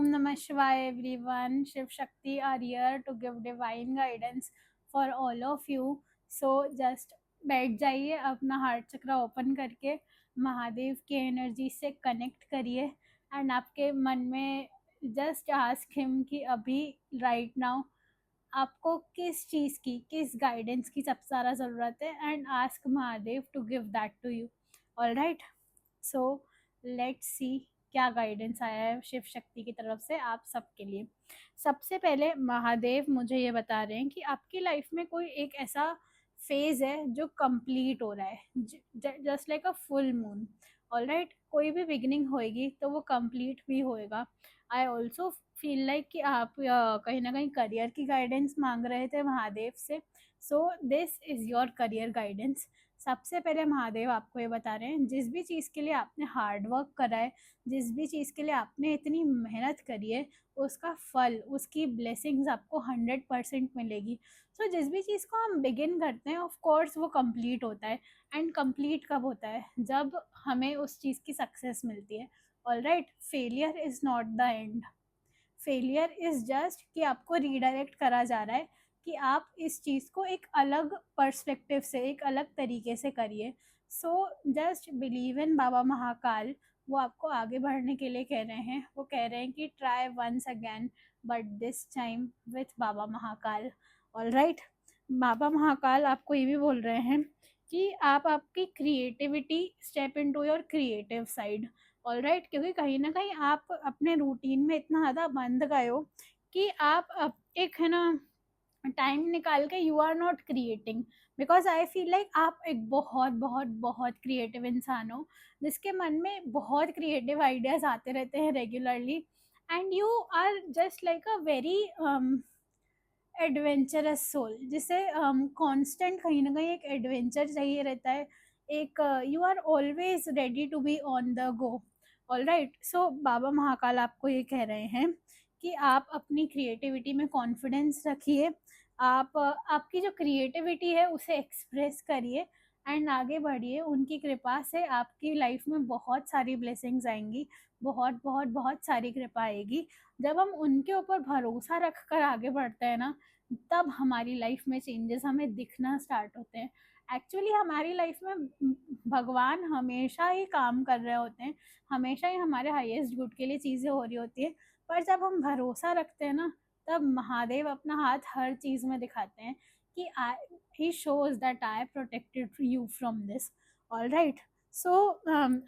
Namah Shivaya everyone. Shiv Shakti are here to give divine guidance for all of you. So just बैठ जाइए, अपना heart चक्र open करके महादेव की energy से कनेक्ट करिए एंड आपके मन में जस्ट आस्क हिम कि अभी राइट नाउ आपको किस चीज़ की, किस गाइडेंस की सबसे ज़्यादा ज़रूरत है and ask Mahadev to give that to you. Alright, so let's see क्या गाइडेंस आया है शिव शक्ति की तरफ से आप सबके लिए. सबसे पहले महादेव मुझे ये बता रहे हैं कि आपकी लाइफ में कोई एक ऐसा फेज है जो कंप्लीट हो रहा है, just like a full moon. Alright, कोई भी बिगिनिंग होएगी तो वो कंप्लीट भी होएगा. आई ऑल्सो फील लाइक कि आप कहीं ना कहीं करियर की गाइडेंस मांग रहे थे महादेव से. So this is your career guidance. सबसे पहले महादेव आपको ये बता रहे हैं, जिस भी चीज़ के लिए आपने हार्ड वर्क करा है, जिस भी चीज़ के लिए आपने इतनी मेहनत करी है, उसका फल, उसकी ब्लेसिंग्स आपको 100% मिलेगी. सो जिस भी चीज़ को हम बिगिन करते हैं ऑफ कोर्स वो कंप्लीट होता है. एंड कंप्लीट कब होता है? जब हमें उस चीज़ की सक्सेस मिलती है. Alright, failure is not the end. Failure is just कि आपको रीडायरेक्ट करा जा रहा है कि आप इस चीज़ को एक अलग पर्सपेक्टिव से, एक अलग तरीके से करिए. सो जस्ट बिलीव इन बाबा महाकाल. वो आपको आगे बढ़ने के लिए कह रहे हैं. वो कह रहे हैं कि try once again but this time with Baba Mahakal. Alright, Baba Mahakal आपको ये भी बोल रहे हैं कि आप आपकी creativity, step into your creative side. Alright, क्योंकि कहीं ना कहीं आप अपने रूटीन में इतना ज़्यादा बंध गए हो कि आप एक है ना टाइम निकाल के you are not creating. Because I feel like आप एक बहुत बहुत बहुत क्रिएटिव इंसान हो जिसके मन में बहुत क्रिएटिव आइडियाज आते रहते हैं regularly. And you are just like a very adventurous soul, जिसे कांस्टेंट कहीं ना कहीं एक एडवेंचर चाहिए रहता है. एक you are always ready to be on the go. Alright, so Baba Mahakal आपको ये कह रहे हैं कि आप अपनी क्रिएटिविटी में कॉन्फिडेंस रखिए. आप आपकी जो क्रिएटिविटी है उसे एक्सप्रेस करिए एंड आगे बढ़िए. उनकी कृपा से आपकी लाइफ में बहुत सारी ब्लेसिंग्स आएंगी, बहुत बहुत बहुत सारी कृपा आएगी. जब हम उनके ऊपर भरोसा रख कर आगे बढ़ते हैं ना, तब हमारी लाइफ में चेंजेस हमें दिखना स्टार्ट होते हैं. एक्चुअली हमारी लाइफ में भगवान हमेशा ही काम कर रहे होते हैं, हमेशा ही हमारे हाईएस्ट गुड के लिए चीज़ें हो रही होती है. पर जब हम भरोसा रखते हैं ना, तब महादेव अपना हाथ हर चीज़ में दिखाते हैं कि I he shows that I protected you from this. All right, so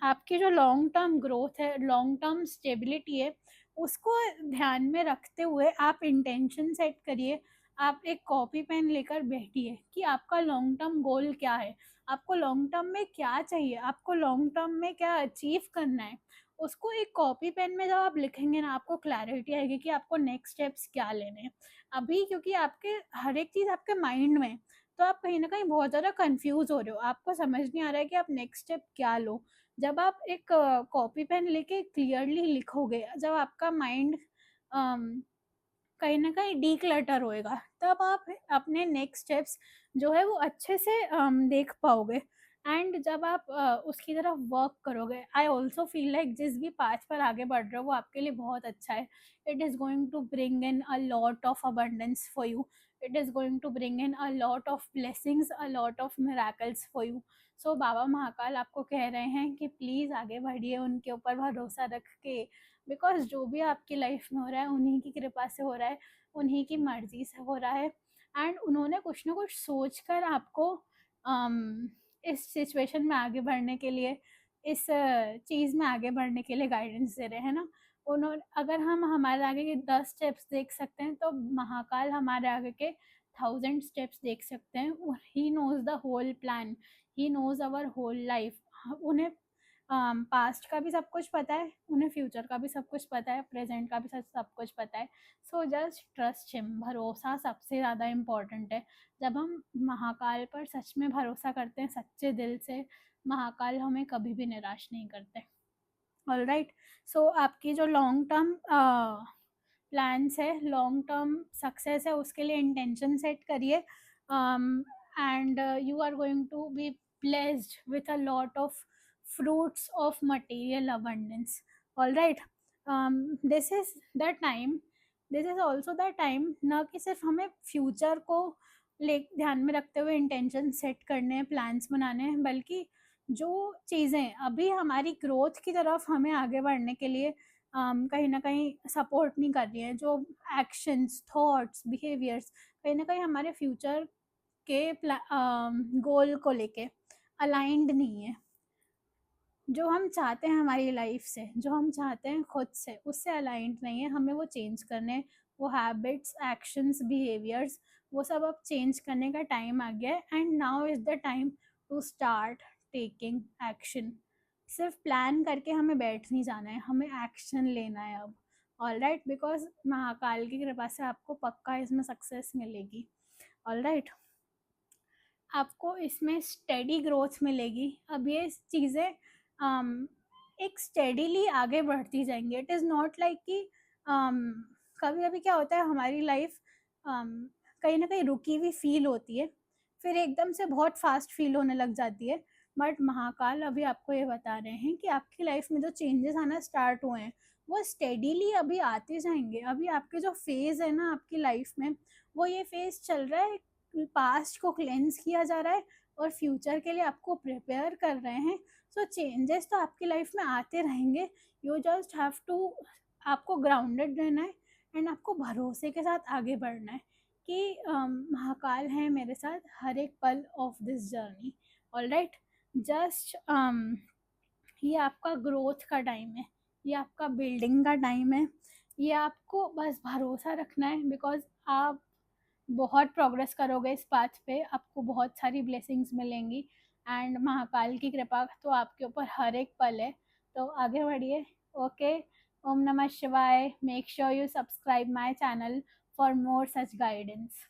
आपकी जो लॉन्ग टर्म ग्रोथ है, लॉन्ग टर्म स्टेबिलिटी है, उसको ध्यान में रखते हुए आप इंटेंशन सेट करिए. आप एक कॉपी पेन लेकर बैठिए कि आपका लॉन्ग टर्म गोल क्या है, आपको लॉन्ग टर्म में क्या चाहिए, आपको लॉन्ग टर्म में क्या अचीव करना है. उसको एक कॉपी पेन में जब आप लिखेंगे ना, आपको क्लैरिटी आएगी कि आपको नेक्स्ट स्टेप्स क्या लेने हैं. अभी क्योंकि आपके हर एक चीज़ आपके माइंड में, तो आप कहीं ना कहीं बहुत ज़्यादा कंफ्यूज हो रहे हो, आपको समझ नहीं आ रहा है कि आप नेक्स्ट स्टेप क्या लो. जब आप एक कॉपी पेन लेके क्लियरली लिखोगे, जब आपका माइंड कहीं न कहीं डीक्लटर होएगा, तब आप अपने नेक्स्ट स्टेप्स जो है वो अच्छे से देख पाओगे. एंड जब आप उसकी तरफ वर्क करोगे, आई ऑल्सो फील लाइक जिस भी पाथ पर आगे बढ़ रहे हो वो आपके लिए बहुत अच्छा है. It is going to bring in a lot of abundance for you. It is going to bring in a lot of blessings, a lot of miracles for you. So Baba Mahakal आपको कह रहे हैं कि प्लीज़ आगे बढ़िए उनके ऊपर भरोसा रख के. बिकॉज जो भी आपकी लाइफ में हो रहा है उन्हीं की कृपा से हो रहा है, उन्हीं की मर्जी से हो रहा है. एंड उन्होंने कुछ ना कुछ सोच कर आपको इस सिचुएशन में आगे बढ़ने के लिए, इस चीज़ में आगे बढ़ने के लिए गाइडेंस दे रहे हैं ना. उन्होंने, अगर हम हमारे आगे के 10 स्टेप्स देख सकते हैं तो महाकाल हमारे आगे के 1000 स्टेप्स देख सकते हैं. He knows the whole plan, he knows our whole life. उन्हें पास्ट का भी सब कुछ पता है, उन्हें फ्यूचर का भी सब कुछ पता है, प्रेजेंट का भी सब कुछ पता है. So just trust him. भरोसा सबसे ज़्यादा इम्पॉर्टेंट है. जब हम महाकाल पर सच में भरोसा करते हैं सच्चे दिल से, महाकाल हमें कभी भी निराश नहीं करते. ऑल राइट, सो आपकी जो लॉन्ग टर्म प्लान्स है, लॉन्ग टर्म सक्सेस है, उसके लिए इंटेंशन सेट करिए. And you are going to be blessed with a lot of fruits of material abundance. All right, this is the time, this is also the time, न कि सिर्फ हमें future को ले ध्यान में रखते हुए इंटेंशन सेट करने हैं, प्लान्स बनाने हैं, बल्कि जो चीज़ें अभी हमारी ग्रोथ की तरफ हमें आगे बढ़ने के लिए कहीं ना कहीं सपोर्ट नहीं कर रही हैं, जो एक्शंस, थॉट्स, बिहेवियर्स कहीं ना कहीं हमारे फ्यूचर के गोल को लेके अलाइंड नहीं है, जो हम चाहते हैं हमारी लाइफ से, जो हम चाहते हैं खुद से, उससे अलाइंड नहीं है, हमें वो चेंज करने हैं। वो हैबिट्स, एक्शंस, बिहेवियर्स, वो सब अब चेंज करने का टाइम आ गया है, and now is the time to start taking action. सिर्फ प्लान करके हमें बैठ नहीं जाना है, हमें एक्शन लेना है अब। ऑल राइट, बिकॉज महाकाल की कृपा से आपको पक्का इसमें सक्सेस मिलेगी। ऑल राइट, आपको इसमें स्टेडी ग्रोथ मिलेगी। अब ये चीज़ें एक स्टेडीली आगे बढ़ती जाएंगी। इट इज़ नॉट लाइक कि कभी कभी क्या होता है, हमारी लाइफ कहीं ना कहीं रुकी हुई फील होती है, फिर एकदम से बहुत फास्ट फील होने लग जाती है। बट महाकाल अभी आपको ये बता रहे हैं कि आपकी लाइफ में जो चेंजेस आना स्टार्ट हुए हैं वो स्टेडीली अभी आते जाएंगे। अभी आपके जो फेज़ है ना आपकी लाइफ में, वो ये फेज़ चल रहा है, पास्ट को क्लेंस किया जा रहा है और फ्यूचर के लिए आपको प्रिपेयर कर रहे हैं। सो चेंजेस तो आपकी लाइफ में आते रहेंगे। यू जस्ट हैव टू, आपको ग्राउंडेड रहना है एंड आपको भरोसे के साथ आगे बढ़ना है कि महाकाल है मेरे साथ हर एक पल of this journey. All right, just ये आपका ग्रोथ का टाइम है, ये आपका बिल्डिंग का टाइम है, ये आपको बस भरोसा रखना है, बिकॉज आप बहुत प्रोग्रेस करोगे इस पाथ पे, आपको बहुत सारी ब्लेसिंग्स मिलेंगी एंड महाकाल की कृपा तो आपके ऊपर हर एक पल है। तो आगे बढ़िए। ओके, ओम नमः शिवाय। Make sure you subscribe my channel for more such guidance.